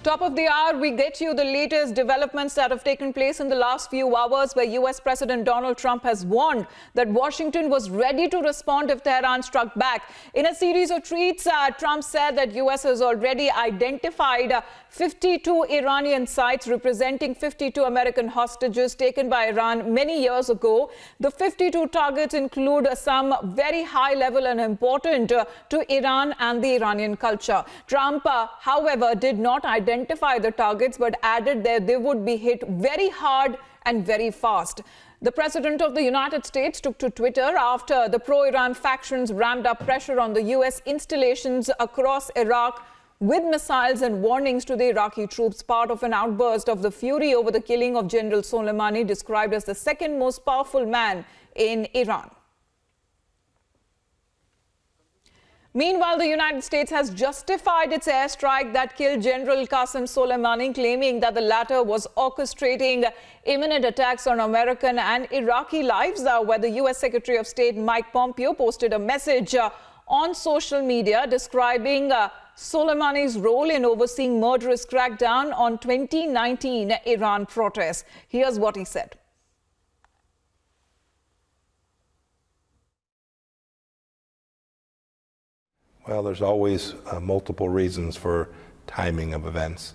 Top of the hour, we get you the latest developments that have taken place in the last few hours, where U.S. President Donald Trump has warned that Washington was ready to respond if Tehran struck back. In a series of tweets, Trump said that U.S. has already identified 52 Iranian sites representing 52 American hostages taken by Iran many years ago. The 52 targets include some very high level and important to Iran and the Iranian culture. Trump, however, did not identify the targets, but added that they would be hit very hard and very fast. The President of the United States took to Twitter after the pro-Iran factions ramped up pressure on the U.S. installations across Iraq with missiles and warnings to the Iraqi troops, part of an outburst of the fury over the killing of General Soleimani, described as the second most powerful man in Iran. Meanwhile, the United States has justified its airstrike that killed General Qasem Soleimani, claiming that the latter was orchestrating imminent attacks on American and Iraqi lives, where the U.S. Secretary of State Mike Pompeo posted a message on social media describing Soleimani's role in overseeing murderous crackdown on 2019 Iran protests. Here's what he said. Well, there's always multiple reasons for timing of events.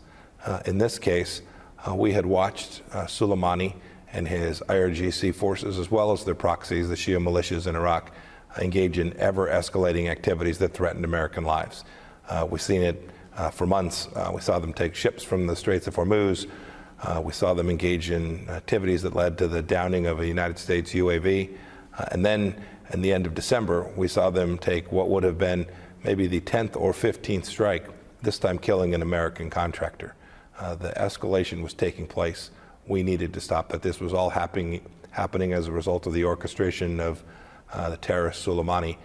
In this case, we had watched Soleimani and his IRGC forces, as well as their proxies, the Shia militias in Iraq, engage in ever-escalating activities that threatened American lives. We've seen it for months. We saw them take ships from the Straits of Hormuz. We saw them engage in activities that led to the downing of a United States UAV. And then, in the end of December, we saw them take what would have been maybe the 10th or 15th strike, this time killing an American contractor. The escalation was taking place. We needed to stop that. This was all happening as a result of the orchestration of the terrorist Soleimani.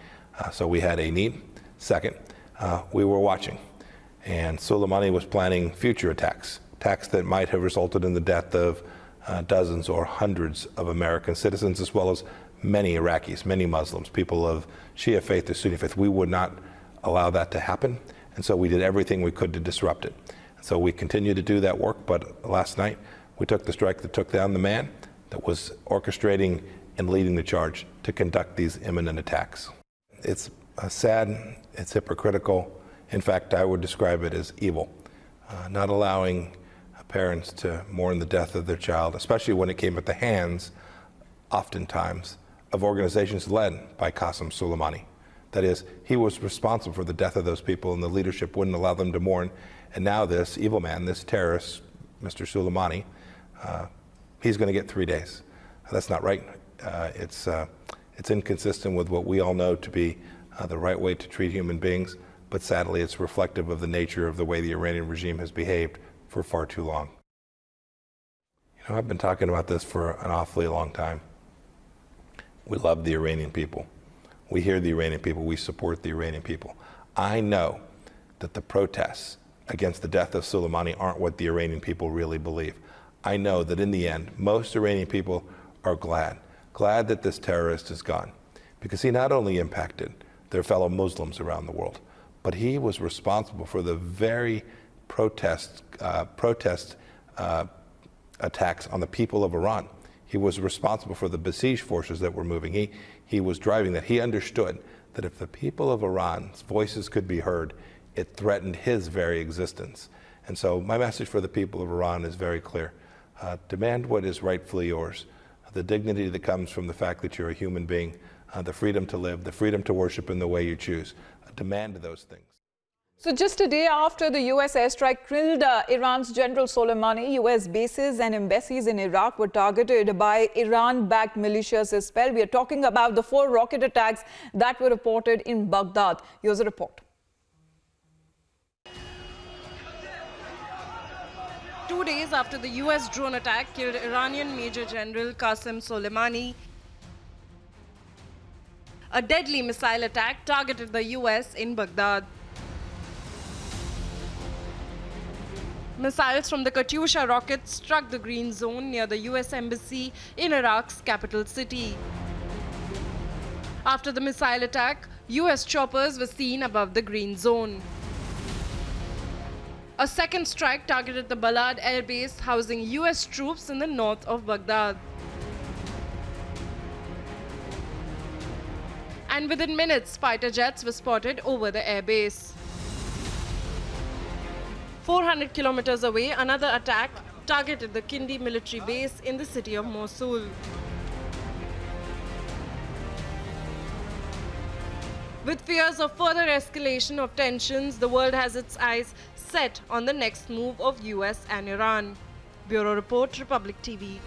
So we had a need. Second, we were watching. And Soleimani was planning future attacks that might have resulted in the death of dozens or hundreds of American citizens, as well as many Iraqis, many Muslims, people of Shia faith or Sunni faith. We would not allow that to happen, and so we did everything we could to disrupt it. So we continue to do that work, but last night we took the strike that took down the man that was orchestrating and leading the charge to conduct these imminent attacks. It's sad, it's hypocritical. In fact, I would describe it as evil. Not allowing parents to mourn the death of their child, especially when it came at the hands, oftentimes, of organizations led by Qasem Soleimani. That is, he was responsible for the death of those people, and the leadership wouldn't allow them to mourn. And now this evil man, this terrorist, Mr. Soleimani, he's going to get 3 days. That's not right. It's inconsistent with what we all know to be the right way to treat human beings, but sadly it's reflective of the nature of the way the Iranian regime has behaved for far too long. You know, I've been talking about this for an awfully long time. We love the Iranian people. We hear the Iranian people. We support the Iranian people. I know that the protests against the death of Soleimani aren't what the Iranian people really believe. I know that in the end, most Iranian people are glad that this terrorist is gone, because he not only impacted their fellow Muslims around the world, but he was responsible for the very protest attacks on the people of Iran. He was responsible for the besieged forces that were moving. He was driving that. He understood that if the people of Iran's voices could be heard, it threatened his very existence. And so my message for the people of Iran is very clear. Demand what is rightfully yours. The dignity that comes from the fact that you're a human being, the freedom to live, the freedom to worship in the way you choose. Demand those things. So just a day after the U.S. airstrike killed Iran's General Soleimani, U.S. bases and embassies in Iraq were targeted by Iran-backed militias as well. We are talking about the 4 rocket attacks that were reported in Baghdad. Here's a report. 2 days after the U.S. drone attack killed Iranian Major General Qasem Soleimani, a deadly missile attack targeted the U.S. in Baghdad. Missiles from the Katyusha rocket struck the green zone near the U.S. Embassy in Iraq's capital city. After the missile attack, U.S. choppers were seen above the green zone. A second strike targeted the Balad airbase housing US troops in the north of Baghdad. And within minutes, fighter jets were spotted over the airbase. 400 kilometers away, another attack targeted the Kindi military base in the city of Mosul. With fears of further escalation of tensions, the world has its eyes set on the next move of US and Iran. Bureau Report, Republic TV.